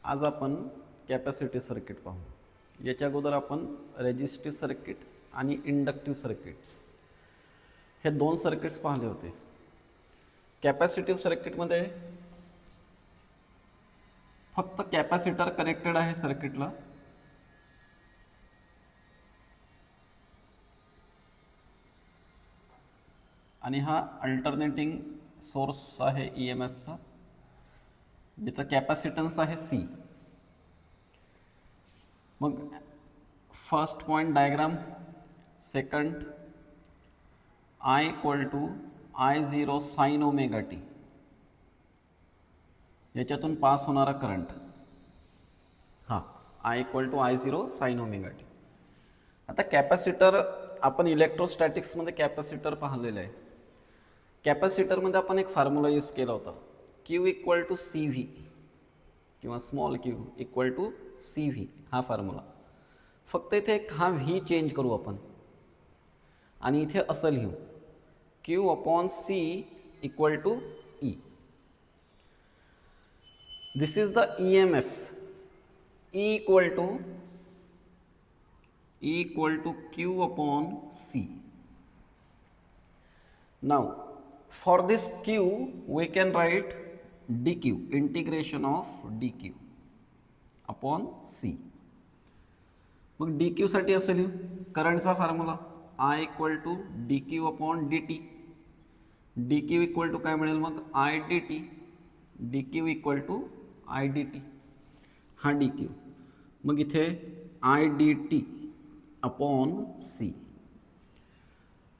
आज आपण capacitive circuit पाहू। याच्या अगोदर आपण रेजिस्टिव्ह सर्किट आणि इंडक्टिव्ह सर्किट्स हे दोन सर्किट्स पाहिले होते। कॅपॅसिटिव्ह सर्किटमध्ये फक्त कॅपॅसिटर कनेक्टेड आहे सर्किटला, आणि हा अल्टरनेटिंग सोर्स आहे ईएमएफचा, याचा कॅपॅसिटन्स आहे सी। मग first point diagram, second I equal to I0 sine omega t, याच्यातून पास होणारा करंट हा I equal to I0 sine omega t. आता कॅपॅसिटर आपण इलेक्ट्रोस्टॅटिक्समध्ये कॅपॅसिटर पाहिलेलं आहे। कॅपॅसिटरमध्ये आपण एक फॉर्म्युला यूज केला होता, Q इक्वल टू CV किंवा small q equal to CV, हा फॉर्म्युला। फक्त इथे हा व्ही चेंज करू आपण आणि इथे असं लिहू Q upon C equal to E। This is the EMF, E equal to Q upon C। Now for this Q we can write dq, integration of dq upon C। मग dq साठी असं लिहू, करंटचा formula I equal to dq upon dt, dq equal to काय मिळेल मग I dt, dq equal to I dt, हा dq, मग इथे I dt अपॉन C।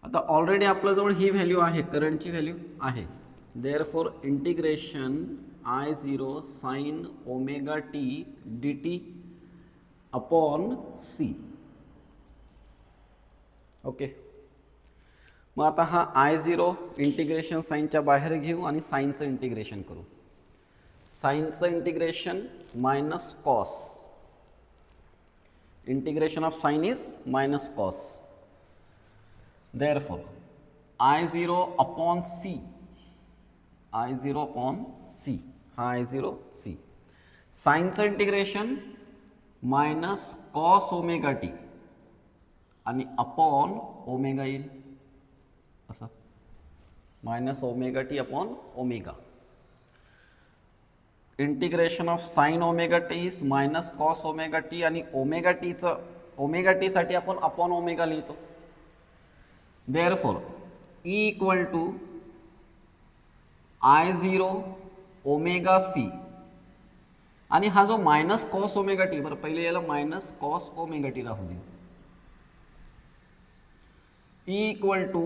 आता ऑलरेडी आपल्याजवळ ही व्हॅल्यू आहे, करंटची व्हॅल्यू आहे, therefore integration I0 sine omega t dt upon C। Okay, मग आता हा I0 इंटिग्रेशन साइनच्या बाहेर घेऊ आणि साइनचं इंटिग्रेशन करू। साइनचं integration minus cos, integration of sine is minus cos, therefore I0 upon C, I0 upon C, हा I0 C। साइनचं integration minus cos omega t आणि अपॉन ओमेगा येईल, असं minus omega t upon omega. Integration of sine omega t is minus cos omega t, आणि omega टीचं omega t साठी आपण upon omega लिहितो। Therefore E equal to I0 omega C, आणि हा जो मायनस कॉस ओमेगा टी, बरं पहिले याला मायनस कॉस ओमेगा टी राहू दे, E equal to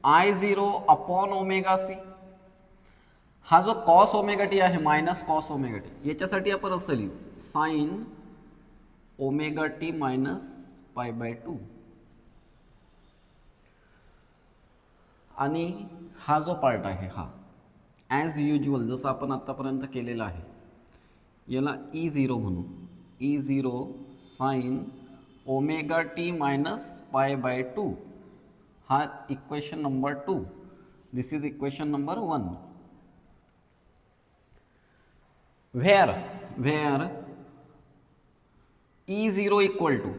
I0 upon omega C। हा जो कॉस ओमेगा टी आहे, मायनस कॉस ओमेगा टी, याच्यासाठी आपण असं लिहू sine omega t minus pi by 2, आणि हा जो पार्ट आहे हा ॲज युज्युअल जसं आपण आत्तापर्यंत केलेला आहे, याला E0 म्हणू, E0 sine omega t minus pi by 2, हा equation number 2, this is equation number 1, where E0 equal to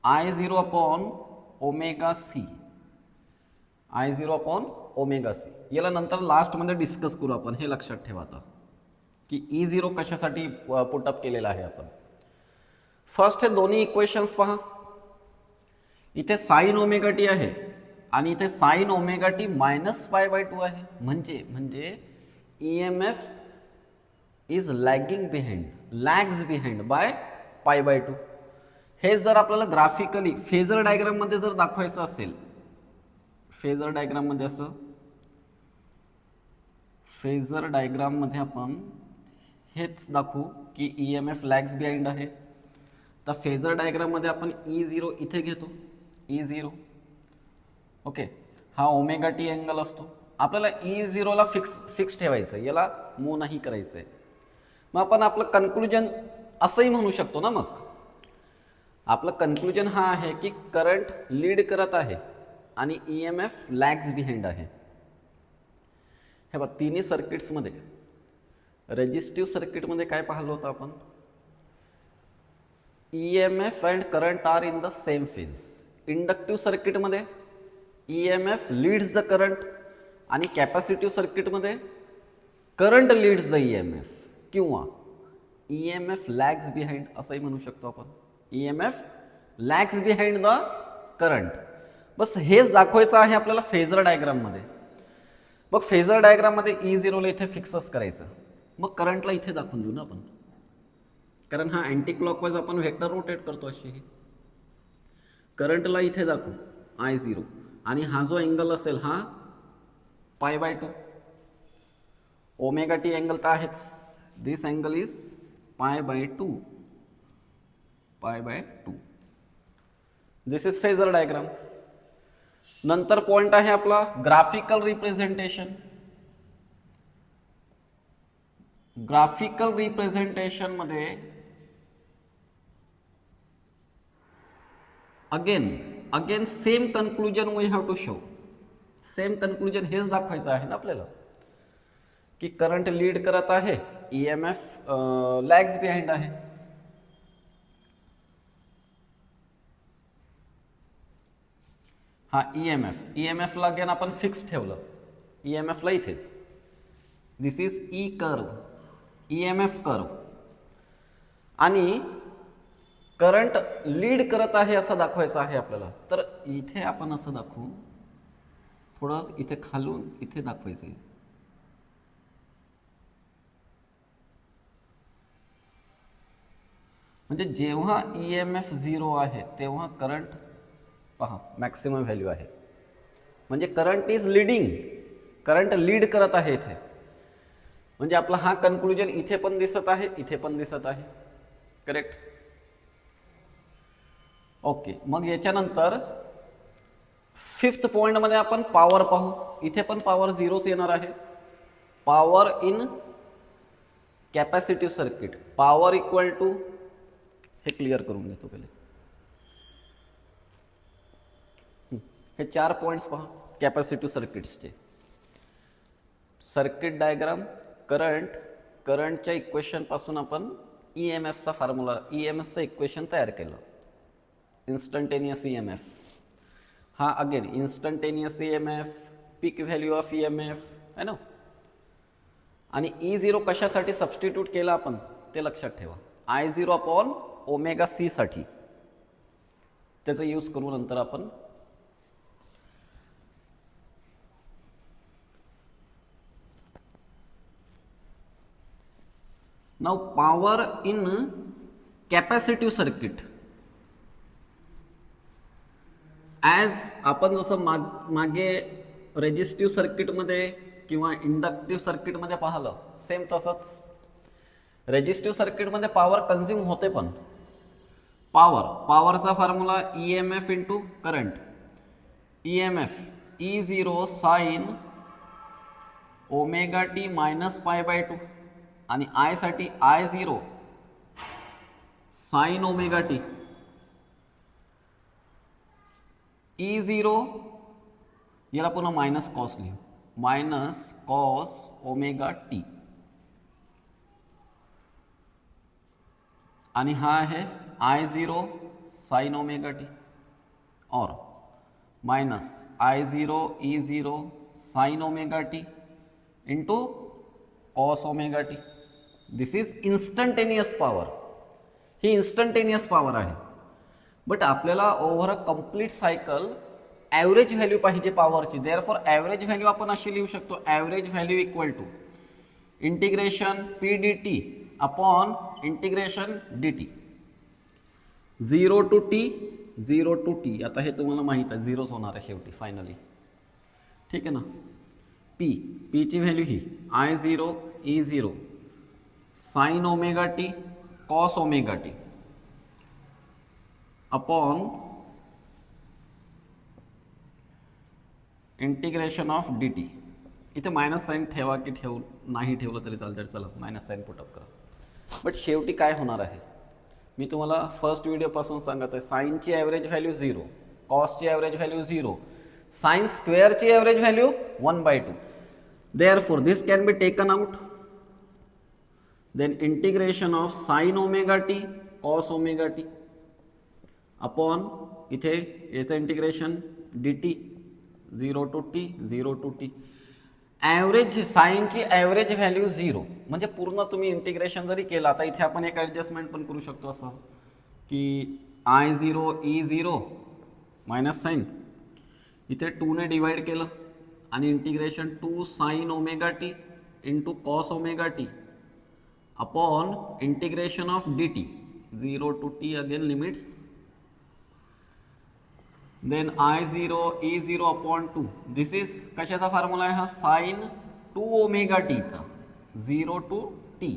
I0 upon omega C, I0 upon omega C। याला नंतर लास्टमध्ये डिस्कस करू आपण, हे लक्षात ठेवा आता की E0 कशासाठी पुटअप केलेला आहे आपण। फर्स्ट हे दोन्ही इक्वेशन्स पहा, इथे साइन ओमेगा टी आहे आणि इथे sine omega t minus pi by 2 आहे, म्हणजे EMF is lagging behind, lags behind by pi by 2। हे जर आपल्याला ग्राफिकली फेजर डायग्राम मध्ये जर दाखवायचं असेल, फेजर डायग्राम मध्ये असं, फेजर डायग्राम मध्ये आपण हेच दाखवू की EMF लॅग्स बिहाइंड आहे, तर फेजर डायग्राम मध्ये आपण E0 इथे घेतो, E0 ओके, हा ओमेगा टी अँगल असतो, आपल्याला E0 ला फिक्स ठेवायचं, याला मूव नाही करायचंय। मग आपण आपलं कन्क्लुजन असंही म्हणू शकतो ना, मग आपलं कन्क्लुजन हा आहे की करंट लीड करत आहे आणि EMF लॅग्स बिहाइंड आहे। हे बघ, तिन्ही सर्किट्समध्ये रेजिस्टिव्ह सर्किटमध्ये काय पाहिलं होतं आपण? EMF and current are in the same phase. Inductive सर्किटमध्ये EMF लीड्स द करंट आणि कॅपॅसिटिव्ह सर्किटमध्ये करंट लीड्स द EMF किंवा EMF लॅग्स बिहाइंड असंही म्हणू शकतो आपण. EMF lags behind the current. बस हेच दाखवायचं आहे आपल्याला फेजर डायग्राममध्ये. मग फेजर डायग्राममध्ये E0 ला इथे फिक्सच करायचं. मग करंटला इथे दाखवून देऊ ना आपण, कारण हा अँटी क्लॉकवाईज आपण व्हेक्टर रोटेट करतो अशी. करंटला इथे दाखवू I0 आणि हा जो अँगल असेल हा π/2. ओमेगा टी अँगल तर आहेच. This angle is π/2. This is phasor diagram. नंतर पॉइंट आहे आपला ग्राफिकल रिप्रेझेंटेशन. ग्राफिकल रिप्रेझेंटेशन मध्ये again same conclusion we have to show. Same conclusion हेच दाखवायचं आहे ना आपल्याला की करंट लीड करत आहे, EMF लॅग्स बिहाइंड आहे. हा EMF ला अगेन आपण फिक्स ठेवलं. EMF ला इथेच. This is E curve, EMF curve. आणि करंट लीड करत आहे असं दाखवायचं आहे आपल्याला. तर इथे आपण असं दाखवू, थोडं इथे खालून इथे दाखवायचं आहे. म्हणजे जेव्हा EMF 0 आहे तेव्हा करंट पहा मॅक्सिमम व्हॅल्यू आहे. म्हणजे current is leading, current lead करत आहे इथे. म्हणजे आपला हा कन्क्लुजन इथे पण दिसत आहे, इथे पण दिसत आहे. करेक्ट. ओके. मग याच्यानंतर फिफ्थ पॉइंट मध्ये आपण पॉवर पाहू. इथे पण पॉवर 0 येणार आहे. Power in capacitive circuit, power equal to, हे क्लिअर करून घेतो पहिले. हे 4 पॉइंट्स पहा कॅपॅसिटिव्ह सर्किट्सचे. सर्किट डायग्राम, करंटच्या इक्वेशन पासून आपण EMFचा फॉर्म्युला, EMFचं इक्वेशन तयार केलं. Instantaneous EMF. हा again instantaneous EMF, peak value of EMF है ना. आणि E0 कशासाठी सबस्टिट्यूट केला आपण ते लक्षात ठेवा. I0 अपॉन ओमेगा C साठी त्याचा यूज करू नंतर आपण. Now power in capacitive circuit. As आपण जसं मागे रेजिस्टिव्ह सर्किटमध्ये किंवा इंडक्टिव्ह सर्किटमध्ये पाहिलं, सेम तसंच रेजिस्टिव्ह सर्किटमध्ये पॉवर कन्झ्युम होते. पण पॉवरचा formula EMF into current. EMF E0 sine omega t minus π/2 आणि I साठी I0 sine omega T. E0 याला पुन्हा मायनस कॉस लिहू, मायनस कॉस ओमेगा टी. आणि हा आहे I0 sine omega t or minus I0 E0 sine omega t into cos omega t. This is instantaneous power. ही instantaneous power आहे. But आपल्याला over a complete cycle average value पाहिजे पॉवरची. Therefore average value आपण अशी लिहू शकतो, average value equal to integration P dt upon integration dt. 0 to t, 0 to t. आता हे तुम्हाला माहित आहे, 0च होणार आहे शेवटी फायनली. ठीक आहे ना. P ची value he I0 E0 sine omega t cos omega t upon integration of dt. इथे मायनस साइन ठेवा की नाही ठेवलं तरी चालतं. चला मायनस साइन पुटअप करा. बट शेवटी काय होणार आहे मी तुम्हाला फर्स्ट व्हिडिओपासून सांगत आहे. साइनची ॲव्हरेज व्हॅल्यू 0, कॉसची ॲव्हरेज व्हॅल्यू 0, साइन स्क्वेअरची average value 1/2. Therefore this can be taken out. Then integration of sine omega t cos omega t upon इथे याचं integration d t 0 to t 0 to t. Average साईनची average value 0 म्हणजे पूर्ण तुम्ही integration जरी केलं, आता इथे आपण एक ॲडजस्टमेंट पण करू शकतो असं की I0 E0 मायनस साईन इथे 2ने डिवाइड केलं आणि integration 2 sine omega t into cos omega t upon integration of d t 0 to t again limits, then I0 E0 अपॉन 2. दिस इज कशाचा फॉर्म्युला आहे हा? साइन 2 ओमेगा टीचा 0 to t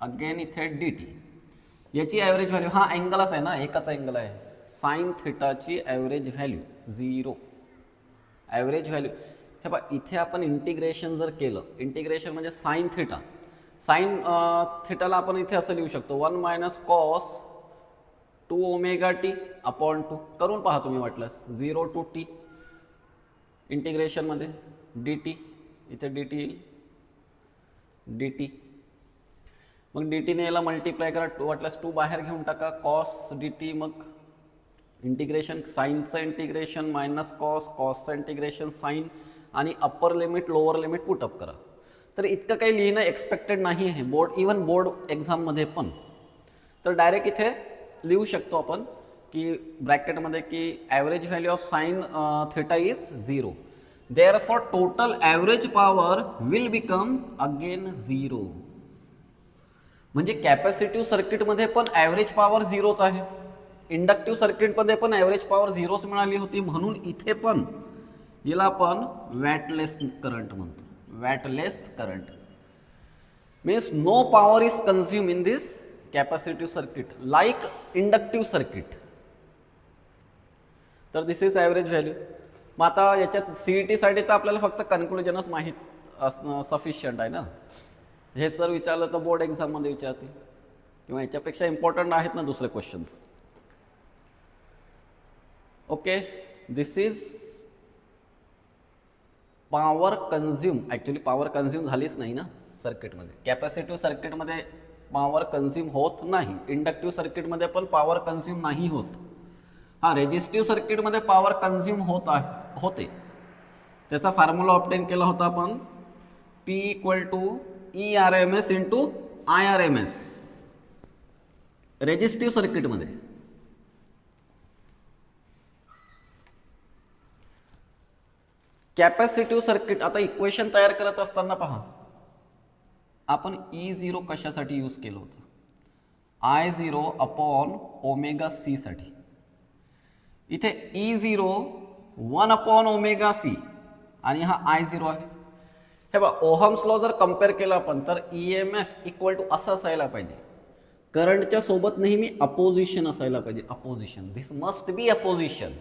अगेन इथे डी टी. याची ॲव्हरेज व्हॅल्यू, हा अँगलच आहे ना, एकच अँगल आहे, साइन थिटाची ॲव्हरेज व्हॅल्यू 0. ॲव्हरेज व्हॅल्यू हे बघा इथे आपण इंटिग्रेशन जर केलं, इंटिग्रेशन म्हणजे साइन थिटा, साइन थिटाला आपण इथे असं लिहू शकतो 1 minus cos 2 omega t upon 2. करून पहा तुम्ही वाटलंस 0 to t इंटिग्रेशनमध्ये डी टी, इथे डी टी येईल डी टी, मग डी टीने याला मल्टिप्लाय करा, वाटल्यास 2 बाहेर घेऊन टाका, कॉस डी टी, मग इंटिग्रेशन साईनचं इंटिग्रेशन मायनस कॉस, कॉसचं इंटिग्रेशन साईन आणि upper limit lower limit put up करा. तर इतकं काही लिहिणं एक्सपेक्टेड नाही आहे इवन बोर्ड एक्झाममध्ये पण. तर डायरेक्ट इथे लिहू शकतो आपण की ब्रॅकेटमध्ये की average value of sine theta is 0. Therefore total average power will become again 0. म्हणजे कॅपॅसिटिव्ह सर्किटमध्ये पण ॲव्हरेज पॉवर 0च आहे, इंडक्टिव्ह सर्किटमध्ये पण ॲव्हरेज पॉवर 0च मिळाली होती, म्हणून इथे पण याला आपण वॅटलेस करंट म्हणतो. Wattless current means no power is consume in this capacitive circuit like inductive circuit. तर दिस इज ॲव्हरेज व्हॅल्यू. मग आता याच्यात सीईटीसाठी तर आपल्याला फक्त कन्क्लुजनच माहीत असणं सफिशियंट आहे ना. हे सर विचारलं तर बोर्ड एक्झाममध्ये विचारतील किंवा याच्यापेक्षा इम्पॉर्टंट आहेत ना दुसरे questions. Okay, this is power consume. Actually power consume झालीच नाही ना सर्किटमध्ये. कॅपॅसिटिव्ह सर्किटमध्ये पॉवर कंझ्युम होत नाही, इंडक्टिव्ह सर्किटमध्ये पण पॉवर कंझ्युम नाही होत. हा रेजिस्टिव्ह सर्किटमध्ये पॉवर कंझ्युम होते. त्याचा फॉर्म्युला ऑब्टेन केला होता आपण P = ERMS into IRMS resistive सर्किटमध्ये. कॅपॅसिटिव्ह सर्किट आता इक्वेशन तयार करत असताना पहा आपण E0 कशासाठी यूज केलं होतं? I0 अपॉन ओमेगा सी साठी. इथे E0 1 अपॉन ओमेगा सी आणि हा I0 आहे. हे बघा ओहम्स लॉ जर कम्पेअर केला आपण तर EMF इक्वल टू असं असायला पाहिजे, करंटच्या सोबत नेहमी अपोजिशन असायला पाहिजे. Opposition, this must be opposition.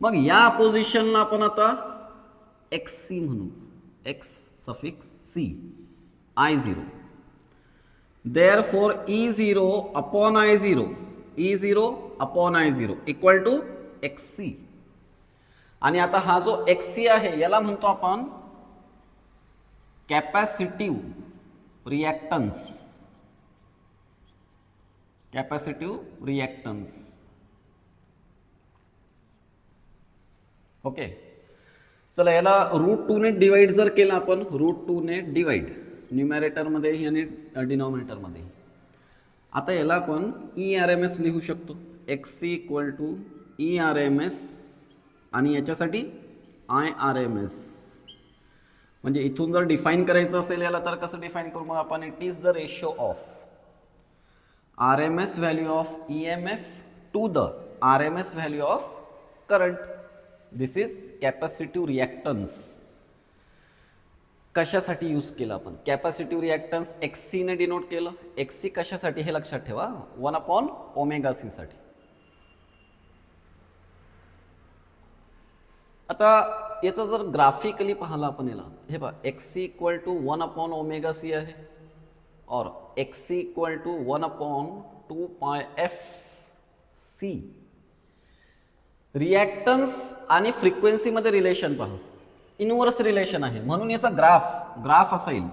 मग या अपोजिशनला आपण आता XC म्हणू, X suffix C I0. Therefore E0 upon I0, E0 upon I0 equal to XC. आणि आता हा जो XC आहे याला म्हणतो आपण capacitive reactance. Capacitive reactance. Okay, चला याला √2 ने डिवाइड जर केलं आपण, √2 ने डिवाइड न्यूमरेटरमध्ये आणि डिनॉमिनेटरमध्ये. आता याला आपण ERMS लिहू शकतो. XC इक्वल टू ERMS आणि याच्यासाठी IRMS. म्हणजे इथून जर डिफाईन करायचं असेल याला तर कसं डिफाईन करू मग आपण? It is the ratio of RMS value of EMF to the RMS value of current. This is capacitive reactance. कशासाठी यूज केलं आपण? कॅपॅसिटिव्ह रिॲक्टन्स XC ने डिनोट केलं. XC कशासाठी हे लक्षात ठेवा, 1 अपॉन ओमेगा सी साठी. आता याचं जर ग्राफिकली पाहिलं आपण याला, हे पहा XC equal to 1 upon omega C आहे or XC equal to 1 upon 2 pi F C. Reactance आणि फ्रिक्वेन्सी मध्ये रिलेशन पहा, इनवर्स रिलेशन आहे म्हणून याचा ग्राफ असा येईल.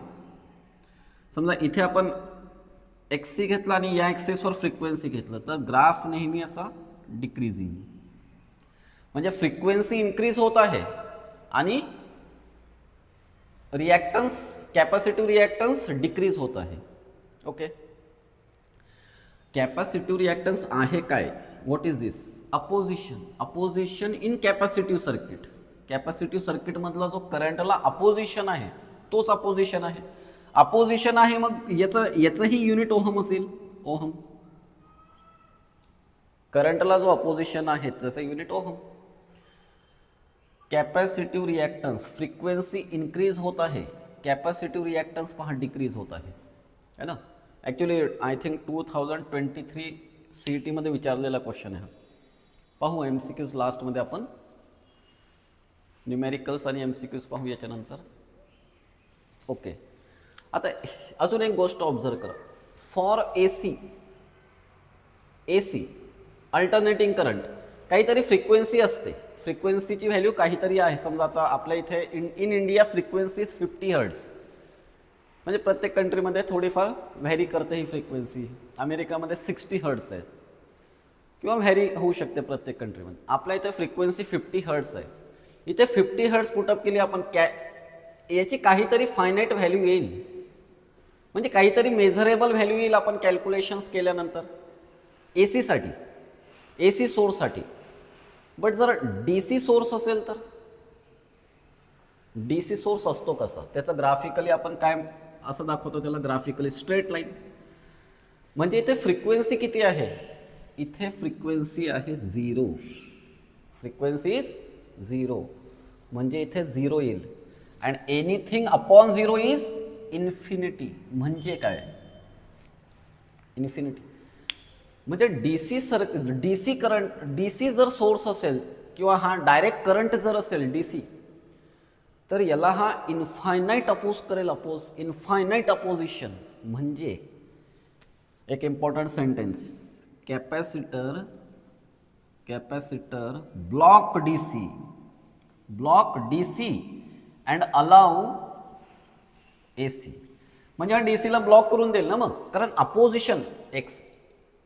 समजा इथे आपण XC घेतला आणि या ॲक्सिसवर फ्रिक्वेन्सी घेतलं तर ग्राफ नेहमी असा डिक्रीजिंग, म्हणजे फ्रिक्वेन्सी इन्क्रीज होत आहे आणि रिॲक्टन्स, कॅपॅसिटिव्ह रिॲक्टन्स डिक्रीज होत आहे. ओके, कॅपॅसिटिव्ह रिॲक्टन्स आहे काय? What is this? Opposition. Opposition in capacitive circuit. Capacitive circuit मधला जो करंटला अपोजिशन आहे तोच अपोजिशन आहे. अपोजिशन आहे मग याचंही युनिट ओहम असेल. ओहम. करंटला जो अपोजिशन आहे त्याचं unit ohm. Capacitive reactance frequency increase होत आहे, कॅपॅसिटिव्ह रिॲक्टन्स पहा डिक्रीज होत आहे, है ना. ॲक्च्युली आय थिंक 2023 CET मध्ये विचारलेला क्वेश्चन आहे. पाहू MCQs लास्टमध्ये आपण न्यूमेरिकल्स आणि MCQs पाहू याच्यानंतर. ओके, आता अजून एक गोष्ट ऑब्झर्व करा. फॉर AC अल्टरनेटिंग करंट काहीतरी फ्रिक्वेन्सी असते. फ्रिक्वेन्सीची व्हॅल्यू काहीतरी आहे. समजा आता आपल्या इथे इन इंडिया फ्रिक्वेन्सी 50 हर्ट्ज, म्हणजे प्रत्येक कंट्रीमध्ये थोडीफार व्हॅरी करते ही फ्रिक्वेन्सी. अमेरिकामध्ये 60 हर्ट्ज आहे किंवा व्हॅरी होऊ शकते प्रत्येक कंट्रीमध्ये. आपल्या इथे फ्रिक्वेन्सी 50 हर्ट्ज आहे. इथे 50 हर्ट्ज पुटअप केली आपण, याची काहीतरी फायनाईट व्हॅल्यू येईल, म्हणजे काहीतरी मेझरेबल व्हॅल्यू येईल आपण कॅल्क्युलेशन्स केल्यानंतर AC साठी, AC सोर्ससाठी. बट जर DC सोर्स असेल तर DC सोर्स असतो कसा? त्याचं ग्राफिकली आपण काय असं दाखवतो त्याला, ग्राफिकली स्ट्रेट लाईन. म्हणजे इथे फ्रिक्वेन्सी किती आहे? इथे फ्रिक्वेन्सी आहे 0. फ्रिक्वेन्सी इज 0, म्हणजे इथे 0 येईल. And anything upon 0 is infinity. म्हणजे काय? इन्फिनिटी. म्हणजे DC करंट, DC जर सोर्स असेल किंवा हा डायरेक्ट करंट जर असेल DC, तर याला हा इन्फायनाईट अपोज करेल. Infinite opposition. म्हणजे एक important sentence, capacitor block DC and allow AC. म्हणजे हा DCला ब्लॉक करून देईल ना मग, कारण अपोजिशन.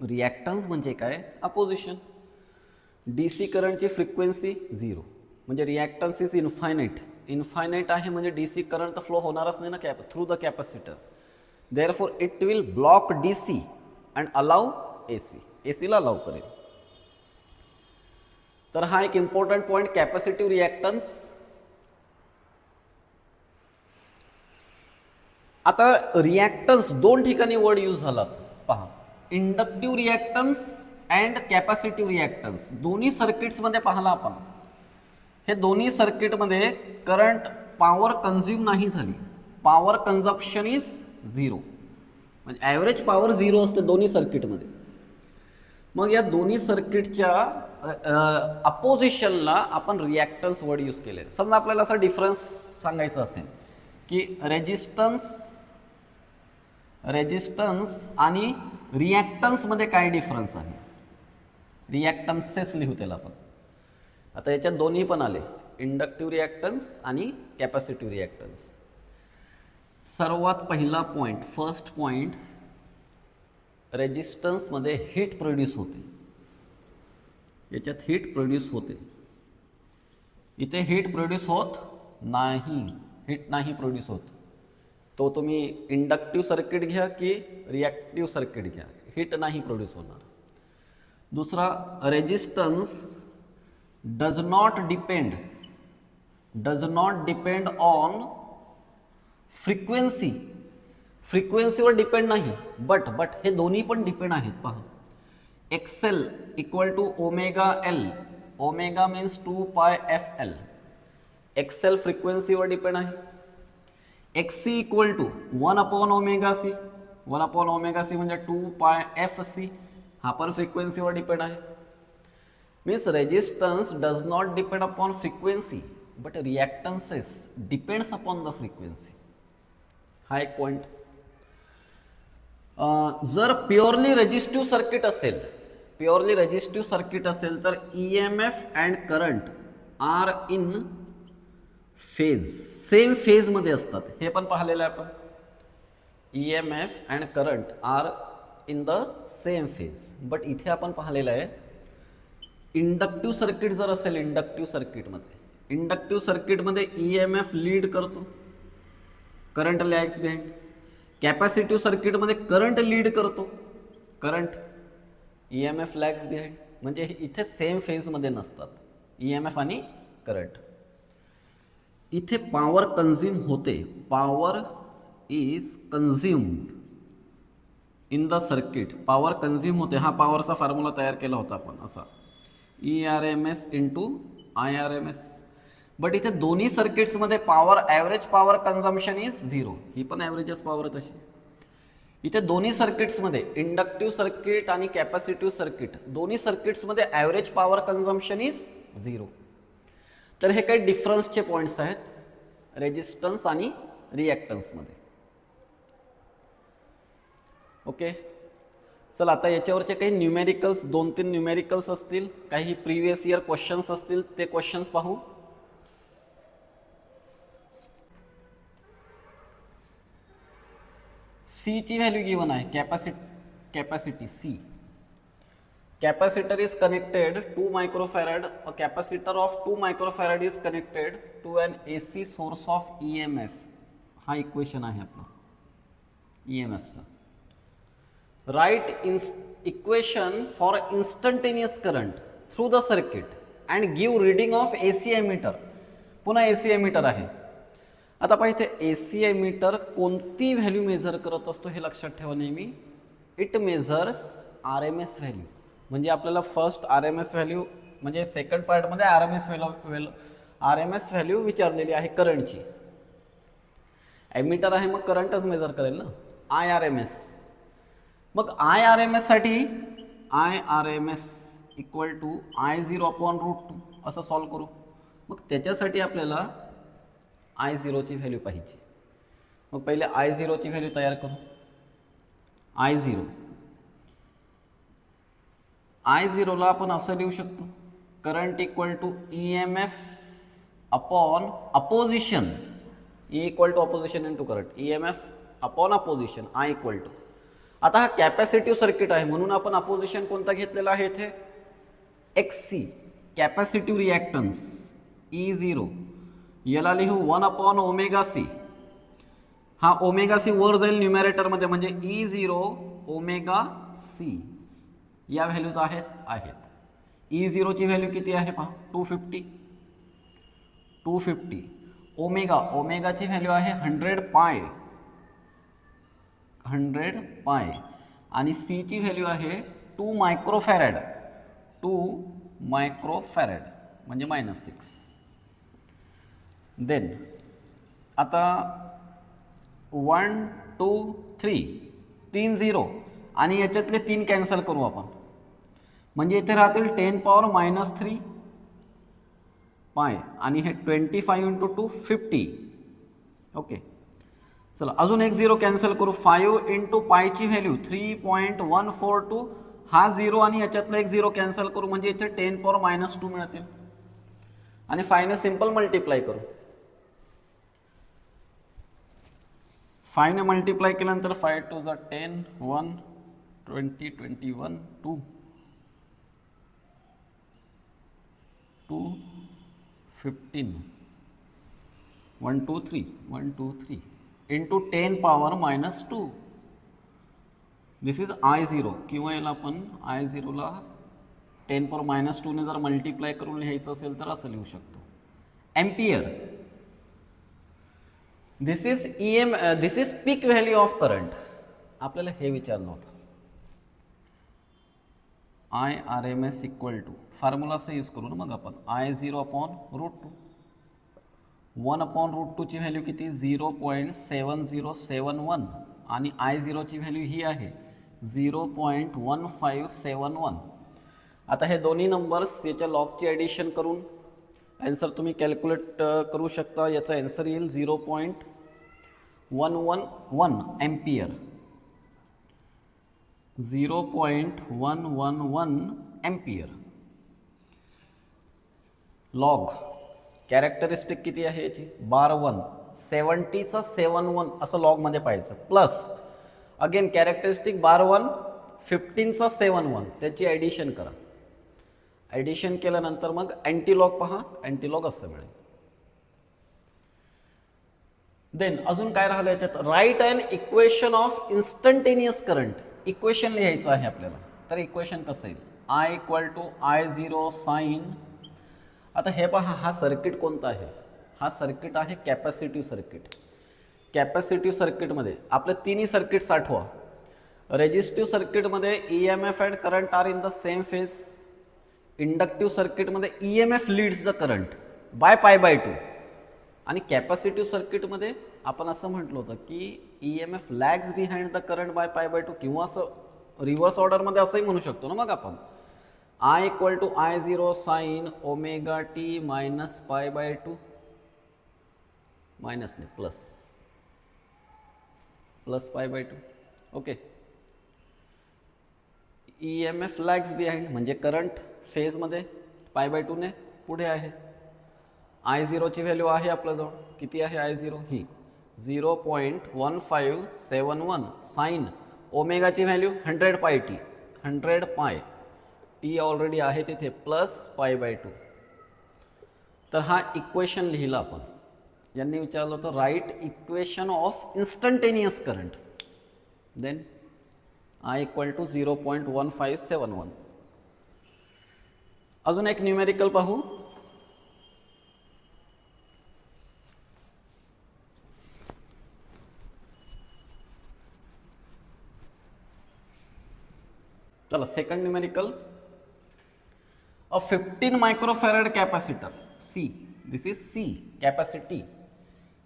रिॲक्टन्स म्हणजे काय? अपोजिशन. DC करंटची फ्रिक्वेन्सी 0, म्हणजे रिॲक्टन्स इज इन्फायनाईट. इन्फायनाईट आहे म्हणजे DC करंट फ्लो होणारच नाही ना through the capacitor. Therefore it will block DC and allow AC. AC ला अलाउ करेल. तर हा एक इम्पॉर्टंट पॉइंट, कॅपॅसिटिव्ह रिॲक्टन्स. आता रिॲक्टन्स दोन ठिकाणी वर्ड यूज झालात पहा, inductive reactance and capacitive reactance. दोन्ही सर्किट्समध्ये पाहला आपण, हे दोन्ही सर्किटमध्ये करंट पॉवर कन्झ्युम नाही झाली. पॉवर कन्झम्पशन इज 0, म्हणजे ॲव्हरेज पॉवर 0 असते दोन्ही सर्किटमध्ये. मग या दोन्ही सर्किटच्या अपोजिशनला आपण रिॲक्टन्स वर्ड यूज केले. समजा आपल्याला असा डिफरन्स सांगायचा असेल की रेजिस्टन्स आणि रिॲक्टन्समध्ये काय डिफरन्स आहे. रिॲक्टन्सेस लिहू त्याला आपण. आता याच्यात दोन्ही पण आले, इंडक्टिव्ह रिॲक्टन्स आणि कॅपॅसिटिव्ह रिॲक्टन्स. सर्वात पहिला पॉइंट, फर्स्ट पॉइंट, रेजिस्टन्समध्ये हीट प्रोड्यूस होते. याच्यात हीट प्रोड्यूस होते, इथे हीट प्रोड्यूस होत नाही. हीट नाही प्रोड्यूस होत. तो तुम्ही इंडक्टिव्ह सर्किट घ्या की रिॲक्टिव्ह सर्किट घ्या, हीट नाही प्रोड्यूस होणार. दुसरा, resistance does not depend on frequency. फ्रिक्वेन्सीवर डिपेंड नाही, बट हे दोन्ही पण डिपेंड आहेत पहा. XL equal to omega L. Omega means 2πfL. XL फ्रिक्वेन्सीवर डिपेंड आहे. XC इक्वल टू 1/ओमेगा C. 1/ओमेगा C म्हणजे 2πfC. हा पण फ्रिक्वेन्सीवर डिपेंड आहे. Means resistance does not depend upon frequency, but reactances depends upon the frequency. हा एक पॉइंट. जर प्युअरली रेजिस्टिव्ह सर्किट असेल तर EMF and current are in phase, same phase मध्ये असतात. हे पण पाहिलेलं आहे आपण. EMF and current are in the same phase. But इथे आपण पाहिलेलं आहे इंडक्टिव्ह सर्किट जर असेल, इंडक्टिव्ह सर्किटमध्ये EMF लीड करतो, करंट लॅग्स बिहाइंड. कॅपॅसिटिव्ह सर्किटमध्ये करंट लीड करतो, करंट EMF लॅग्स बिहाइंड. म्हणजे इथे सेम फेजमध्ये नसतात EMF आणि करंट. इथे पॉवर कंझ्युम होते, power is consumed in the circuit, power consume होते. हा पॉवरचा फॉर्म्युला तयार केला होता आपण असा, ERMS इंटू IRMS. बट इथे दोन्ही सर्किट्समध्ये power average power consumption is 0. ही पण ॲव्हरेजच पॉवर तशी. इथे दोन्ही सर्किट्समध्ये इंडक्टिव्ह सर्किट आणि कॅपॅसिटिव्ह सर्किट दोन्ही सर्किट्समध्ये ॲव्हरेज पॉवर कन्झम्पशन इज 0. तर हे काही डिफरन्सचे पॉईंट्स आहेत रेजिस्टन्स आणि रिॲक्टन्समध्ये. ओके, चला आता याच्यावरचे काही न्यूमेरिकल्स, 2-3 न्यूमेरिकल्स असतील, काही प्रिव्हियस इयर क्वेश्चन्स असतील, ते क्वेश्चन्स पाहू. सी ची व्हॅल्यू गिवन आहे, capacity C. Capacitor is connected 2 microfarad. A capacitor of 2 microfarad is connected to an AC source of EMF. हा इक्वेशन आहे आपला EMFचा. Write equation for instantaneous current through the circuit and give reading of AC emitter. पुन्हा AC emitter आहे. आता पाहिजे AC emitter कोणती value major करत असतो हे लक्षात ठेवा नेहमी. It measures RMS value. म्हणजे आपल्याला फर्स्ट RMS व्हॅल्यू म्हणजे सेकंड पार्टमध्ये RMS व्हॅल्यू विचारलेली आहे करंटची. एमिटर आहे मग करंटच मेजर करेल ना, IRMS. मग IRMS साठी IRMS इक्वल टू I0/√2 असं सॉल्व करू. मग त्याच्यासाठी आपल्याला I0 ची व्हॅल्यू पाहिजे. मग पहिले I0 ची व्हॅल्यू तयार करू. I0 ला आपण असं लिहू शकतो, current equal to EMF upon opposition. E equal to opposition into current, EMF upon opposition, I equal to. आता हा कॅपॅसिटिव्ह सर्किट आहे म्हणून आपण अपोजिशन कोणता घेतलेला आहे इथे, XC. कॅपॅसिटिव्ह रिॲक्टन्स E0 याला लिहू 1/ωc. हा ωc वर जाईल न्यूमरेटरमध्ये म्हणजे E0ωc. या व्हॅल्यूज आहेत. E0 ची व्हॅल्यू किती आहे पहा, 250. ओमेगाची व्हॅल्यू आहे 100 पाय आणि C ची व्हॅल्यू आहे 2 मायक्रोफॅरड म्हणजे -6. देन आता 1 2 3 3 0 आणि याच्यातले 3 कॅन्सल करू आपण. म्हणजे इथे राहतील 10⁻³ पाय आणि हे 25 × 2 50. ओके, चला अजून एक 0 कॅन्सल करू. 5 × पायची व्हॅल्यू 3.142. हा 0 आणि याच्यातला एक 0 कॅन्सल करू म्हणजे इथे 10⁻² मिळतील. आणि 5 ने सिंपल मल्टिप्लाय करू. 5 ने मल्टिप्लाय केल्यानंतर 5 × 2 = 10, 1 20 21 2 15 1 2 3 इंटू 10⁻². This is I0. किंवा याला आपण I0 ला 10⁻² ने जर मल्टिप्लाय करून लिहायचं असेल तर असं लिहू शकतो, ampere. This is peak value of current. आपल्याला हे विचारलं होतं. IRMS इक्वल टू फॉर्म्युलाचं यूज करू ना मग आपण I0/√2. 1/√2 ची व्हॅल्यू किती, 0.7071 आणि I0 ची व्हॅल्यू ही आहे 0.1571. आता हे दोन्ही नंबर्स याच्या लॉगची ॲडिशन करून आन्सर तुम्ही कॅल्क्युलेट करू शकता. याचा आन्सर येईल 0.111 एम्पियर. 0.111 एम्पियर. लॉग कॅरेक्टरिस्टिक किती आहे याची, बार 1, 70चा 71 असं लॉगमध्ये पाहायचं, प्लस अगेन कॅरेक्टरिस्टिक बार 1 15चा 7 1 त्याची ॲडिशन करा. ॲडिशन केल्यानंतर मग अँटीलॉग पहा, अँटीलॉग असं मिळेल. देन अजून काय राहिलं याच्यात, right and equation of instantaneous current. Equation लिहायचं आहे आपल्याला. तर इक्वेशन कसं येईल, I equal to I0 sign. आता हे पहा, हा सर्किट कोणता आहे, हा सर्किट आहे कॅपॅसिटिव्ह सर्किट. कॅपॅसिटिव्ह सर्किटमध्ये आपले तिन्ही सर्किट्स आठवा. रेजिस्टिव्ह सर्किटमध्ये EMF and current are in the same phase. Inductive सर्किटमध्ये EMF leads the current by π/2. आणि कॅपॅसिटिव्ह सर्किटमध्ये आपण असं म्हटलं होतं की EMF lags behind the current by π/2, किंवा असं रिव्हर्स ऑर्डरमध्ये असंही म्हणू शकतो ना मग आपण. I equal to I0 sine omega t minus π/2 minus नाही plus π/2. Okay. EMF lags behind म्हणजे करंट फेजमध्ये π/2 ने पुढे आहे. I0 ची व्हॅल्यू आहे आपल्याजवळ, किती आहे I0 ही 0.1571 साइन ओमेगाची व्हॅल्यू 100πt, 100π टी ऑलरेडी आहे तिथे, प्लस π/2. तर हा इक्वेशन लिहिला आपण. यांनी विचारलं होतं write equation of instantaneous current. Then I equal to 0.1571. अजून एक न्यूमेरिकल पाहू. चला second numerical. A 15 microfarad capacitor C, this is C capacity.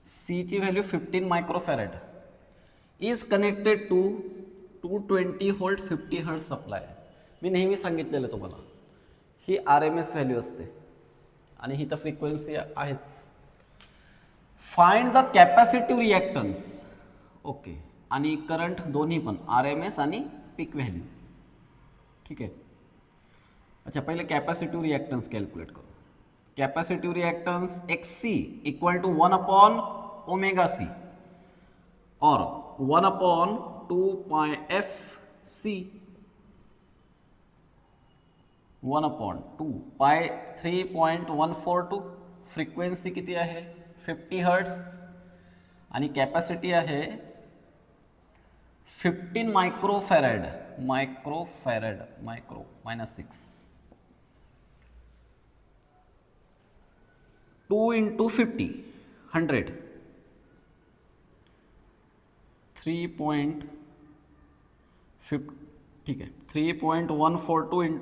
C ची value 15 microfarad is connected to 220 volt 50 hertz supply. मी नेहमी सांगितलेलं तुम्हाला, ही RMS व्हॅल्यू असते आणि ही तर फ्रिक्वेन्सी आहेच. Find the capacitive reactance. Okay. आणि करंट दोन्ही पण RMS आणि पीक व्हॅल्यू. ठीक आहे. अच्छा, पहिले कॅपॅसिटिव्ह रिॲक्टन्स कॅल्क्युलेट करू. Capacitive reactance XC equal to 1/ωc or 1/2πfc 1/2 पाय 3.142. फ्रिक्वेन्सी किती आहे 50 हर्ट्ज आणि कॅपॅसिटी आहे 15 मायक्रोफॅरेड. मायक्रो -6 2 × 50 100 3.5. ठीक आहे. 3.142 ×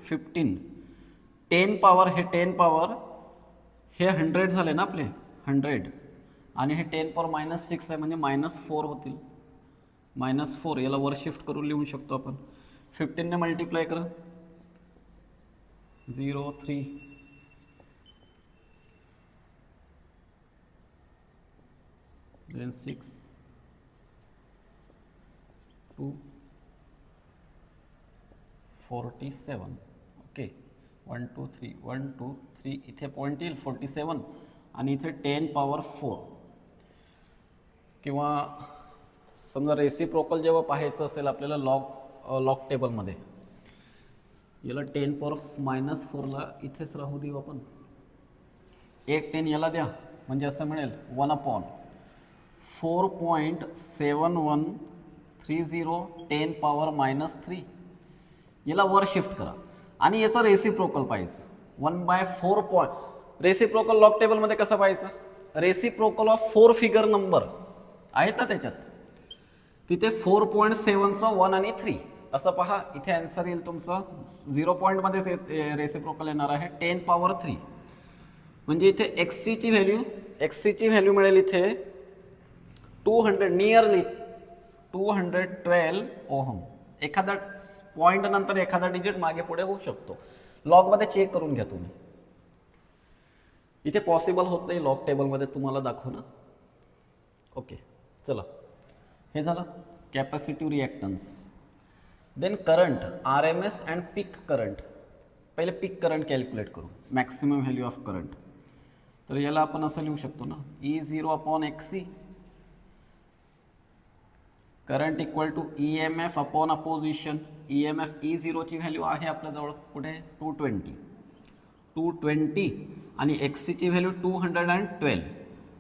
15 10 पॉवर. हे 10 पॉवर हे 100 झाले ना आपले 100, आणि हे 10 पॉवर -6 आहे म्हणजे -4 होतील. -4 याला वर शिफ्ट करून लिहू शकतो आपण. 15 ने मल्टिप्लाय करा 0.3 then 6 2 47. ओके. 1 2 3 1 2 3 इथे पॉईंट येईल 47 आणि इथे 10 पॉवर 4. किंवा समजा रेसिप्रोकल जेव्हा पाहायचं असेल आपल्याला लॉग टेबलमध्ये, याला 10 पॉवर -4ला इथेच राहू देऊ आपण. 8 10 याला द्या म्हणजे असं मिळेल 1/4.7130 10 पॉवर -3. याला वर शिफ्ट करा आणि याचा रेसिप्रोकल पाहिजे 1/4. रेसिप्रोकल लॉग टेबलमध्ये कसं पाहायचं, रेसिप्रोकल ऑफ 4 फिगर नंबर आहेत ना त्याच्यात, तिथे 4.7चा 1 आणि 3 असं पहा. इथे आन्सर येईल तुमचं 0 पॉईंटमध्ये रेसिप्रोकल येणार आहे 10 पॉवर 3. म्हणजे इथे XC ची व्हॅल्यू मिळेल इथे 200 नियरली 212 ओहम. एखादा पॉईंट नंतर एखादा डिजिट मागे पुढे होऊ शकतो. लॉगमध्ये चेक करून घ्या तुम्ही. इथे पॉसिबल होत नाही लॉग टेबलमध्ये तुम्हाला दाखवणं. ओके. चला, हे झालं capacitive reactance. Then current RMS and peak current. पहिले पीक करंट कॅल्क्युलेट करू, मॅक्सिमम व्हॅल्यू ऑफ करंट. तर याला आपण असं लिहू शकतो ना E0/XC current equal to E M F upon opposition. E M F E0ची व्हॅल्यू आहे आपल्याजवळ कुठे 220 आणि XCची व्हॅल्यू 212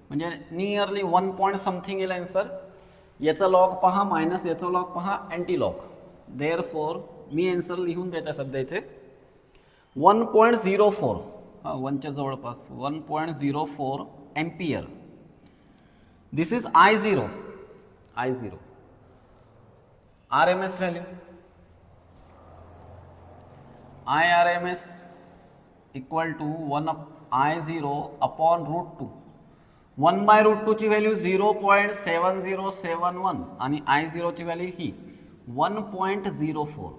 म्हणजे नियरली 1 पॉईंट समथिंग येईल आन्सर. याचा लॉग पहा मायनस याचा लॉग पहा अँटी लॉग. देअरफॉर मी आन्सर लिहून देते सध्या इथे 1.04 हां 1च्या जवळपास 1.04 ampere. This is I0. RMS value IRMS equal to 1 I0 upon √2. 1/√2 ची व्हॅल्यू 0.7071 आणि I0 ची व्हॅल्यू ही 1.04.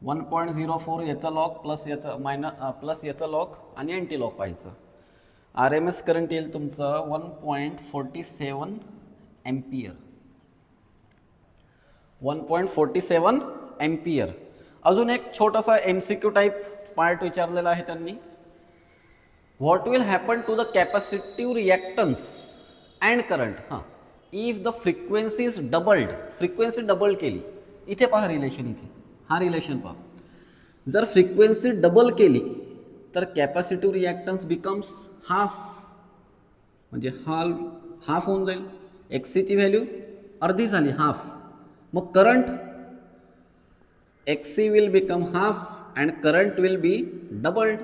1.04 याचा लॉग प्लस याचा प्लस याचा लॉग आणि अँटी लॉग पाहायचं. RMS करंट येईल तुमचं 1.47 एम्पियर. 1.47 एम्पियर. अजून एक छोटासा MCQ टाइप पार्ट विचारलेला आहे त्यांनी. What will happen to the capacitive reactance and current if the frequency is doubled. Frequency double केली इथे पहा रिलेशन. इथे हा रिलेशन पहा. जर फ्रिक्वेन्सी डबल केली तर कॅपॅसिटिव्ह रिॲक्टन्स बिकम्स हाफ म्हणजे हाफ होऊन जाईल. XCची व्हॅल्यू अर्धी झाली हाफ. मग current XC will become half and current will be doubled.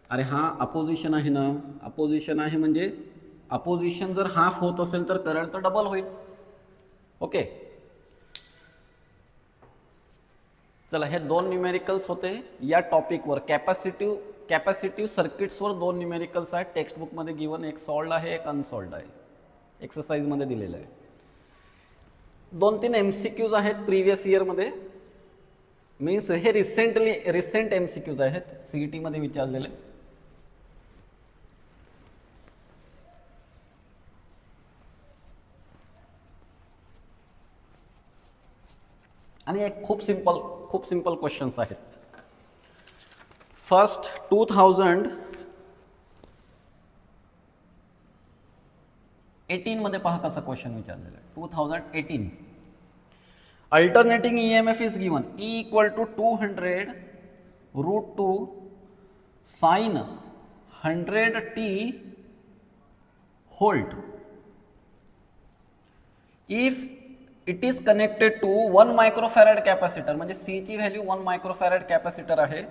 अरे हा अपोजिशन आहे ना. अपोजिशन आहे म्हणजे अपोजिशन जर हाफ होत असेल तर करंट तर डबल होईल. ओके चला हे 2 न्यूमेरिकल्स होते या टॉपिकवर. कॅपॅसिटिव्ह सर्किट्सवर 2 न्यूमेरिकल्स आहेत. टेक्स्टबुकमध्ये गिवन एक सॉल्व्ड आहे एक अनसॉल्व्ड आहे. एक्सरसाइजमध्ये दिलेलं आहे. 2-3 MCQs आहेत प्रिव्हियस इयरमध्ये. मीन्स हे रिसेंट MCQs आहेत CET मध्ये विचारलेले. आणि एक खूप सिंपल क्वेश्चन्स आहेत. फर्स्ट 2018 मध्ये पहा कसा क्वेश्चन विचारलेला आहे. 2018 alternating EMF is given E equal to 200√2 sin 100t volt if it is connected to 1 microfarad capacitor. म्हणजे C ची व्हॅल्यू 1 मायक्रोफॅरेड कॅपॅसिटर आहे.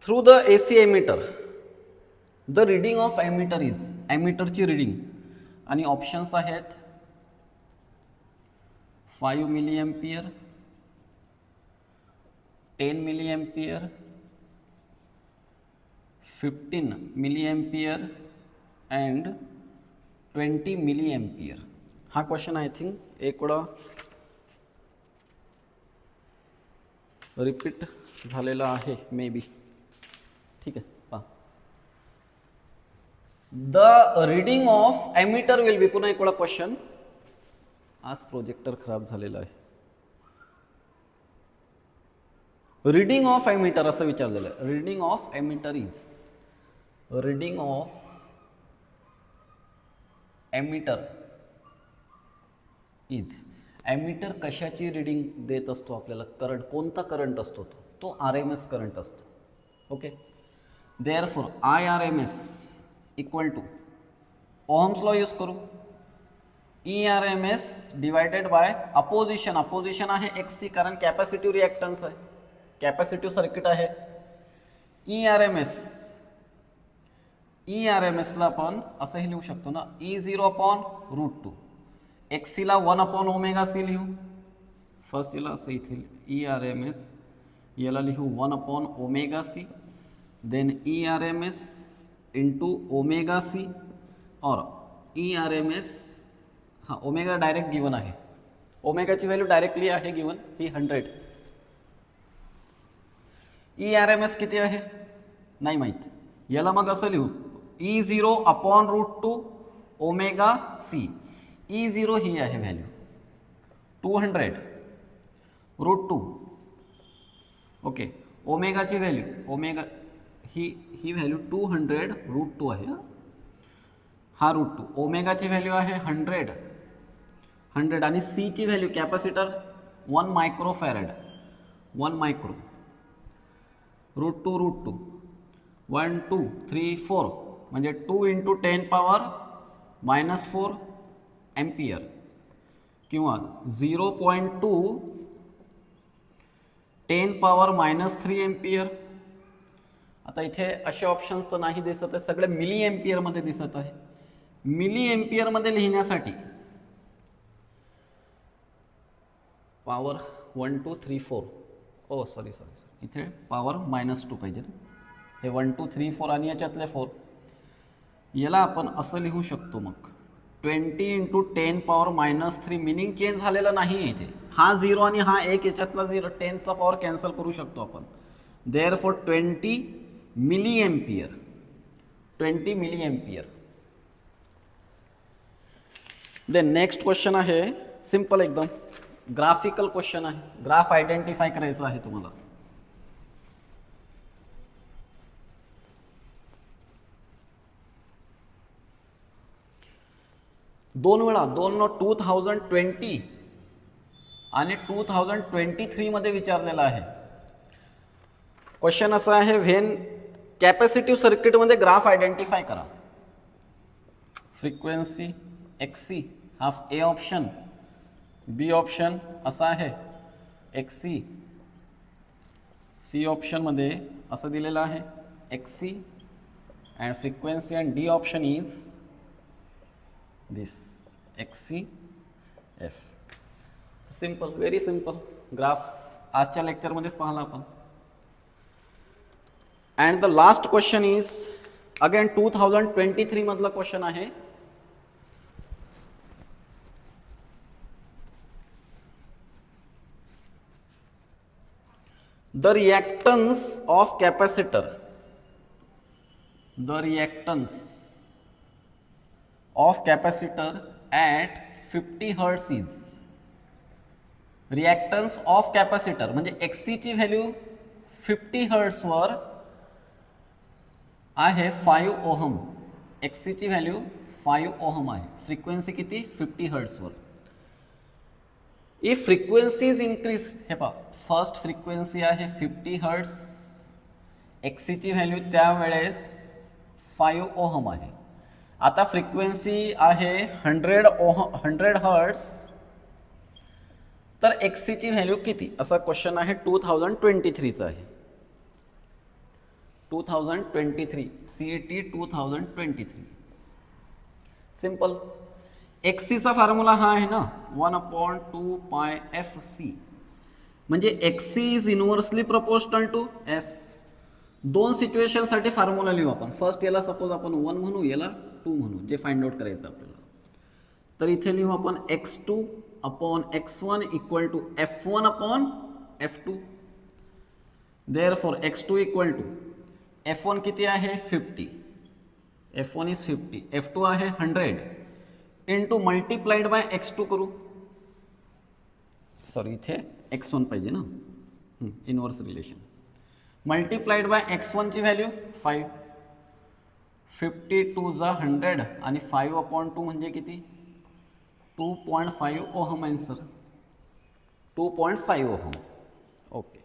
Through the AC ammeter the reading of ammeter is. एमिटरची reading आणि options आहेत 5 milliampere 10 milliampere 15 milliampere and 20 milliampere. हा question I think एक वेळा repeat झालेला आहे मे बी. ठीक आहे पहा. The reading of emitter will be. पुन्हा एक वेळा क्वेश्चन. आज प्रोजेक्टर खराब झालेला आहे. रीडिंग ऑफ एमिटर असं विचारलेलं आहे. Reading of ammeter is. Reading of ammeter is. Ammeter कशाची रीडिंग देत असतो आपल्याला. करंट. कोणता करंट असतो तो RMS करंट असतो. Okay therefore IRMS equal to ohm's law use करू. ERMS divided by opposition. Opposition आहे XC कारण कॅपॅसिटिव्ह रिॲक्टन्स आहे. कॅपॅसिटिव्ह सर्किट आहे. ERMS ला आपण असंही लिहू शकतो ना. E0 अपॉन √2. XC ला 1 अपॉन ओमेगा C लिहू. फर्स्ट याला असं इथे ERMS याला लिहू 1 upon omega C. Then ERMS into omega C or ERMS. हाँ ओमेगा डायरेक्ट गिवन आहे. ओमेगाची व्हॅल्यू डायरेक्टली आहे गिवन ही 100. ERMS किती आहे नाही माहीत. याला मग असं लिहू E0 अपॉन √2 ओमेगा C. E0 ही आहे व्हॅल्यू 200√2. ओके ओमेगाची व्हॅल्यू ओमेगा ही व्हॅल्यू 200√2 आहे. हा √2. ओमेगाची व्हॅल्यू आहे 100 आणि सीची व्हॅल्यू कॅपॅसिटर 1 मायक्रोफॅरेड 1 मायक्रो. √2 1 2 3 4 म्हणजे 2 × 10⁻⁻4 एम्पियर किंवा 0.2 10⁻³ एम्पियर. आता इथे असे ऑप्शन्स तर नाही दिसत आहे, सगळे मिली एम्पियर मध्ये दिसत आहे. मिली एम्पियर मध्ये लिहिण्यासाठी पॉवर 1 2 3 4 ओ सॉरी इथे पॉवर -2 पाहिजे. हे 1 2 3 4 आणि याच्यातले 4 याला आपण असं लिहू शकतो. मग 20 × 10⁻³ मिनिंग चेंज झालेला नाही आहे इथे. हा 0 आणि हा 1 याच्यातला 0 10चा पॉवर कॅन्सल करू शकतो आपण. Therefore 20 milliampere 20 milliampere. Then next question आहे सिंपल एकदम ग्राफिकल क्वेश्चन आहे. ग्राफ आयडेंटिफाय करायचा आहे तुम्हाला. दोन वेळा 2020 आणि 2023 मध्ये विचारलेला आहे. क्वेश्चन असा आहे व्हेन कॅपॅसिटिव्ह सर्किटमध्ये ग्राफ आयडेंटिफाय करा. फ्रिक्वेन्सी XC हा ए ऑप्शन. बी ऑप्शन असा आहे XC. सी ऑप्शन मध्ये असं दिलेलं आहे XC and frequency and D option is this XCF. Simple, very simple. Graph आजच्या लेक्चरमध्येच पाहिला आपण. And the last question is again 2023 मधला क्वेश्चन आहे. The reactance of capacitor, the reactance of capacitor at 50 Hz is, reactance of capacitor म्हणजे XC ची value 50 Hz वर आहे 5 ohm. XC ची व्हॅल्यू 5 ओहम आहे. फ्रिक्वेन्सी किती 50 Hz वर. इफ फ्रिक्वेन्सी इज इन्क्रीज, हे पहा फर्स्ट फ्रिक्वेन्सी आहे 50 Hz. XC ची व्हॅल्यू त्यावेळेस 5 ओहम आहे. आता फ्रिक्वेन्सी आहे 100 Hz, तर XC ची व्हॅल्यू किती असा क्वेश्चन आहे. 2023 आहे. 2023 CET 2023. सिंपल. XC चा फॉर्म्युला हा आहे ना 1/2πfc म्हणजे XC is inversely proportional to F. दोन सिच्युएशन साठी फॉर्म्युला लिहू आपण. फर्स्ट याला सपोज आपण 1 म्हणू, याला 2 म्हणू, जे फाइंड आउट करायचं आपल्याला. तर इथे लिहू आपण x2/x1 equal to F1/F2. Therefore x2 equal to F1 किती आहे 50. F1 is 50. F2 आहे 100 इंटू मल्टीप्लाइड बाय x2 करू. सॉरी इथे x1 पाहिजे ना, inverse relation. Multiplied by x1 ची व्हॅल्यू 5. 50 2 जा 100 आणि 5/2 म्हणजे किती 2.5 ओहम आन्सर. 2.5 ओहम. ओके.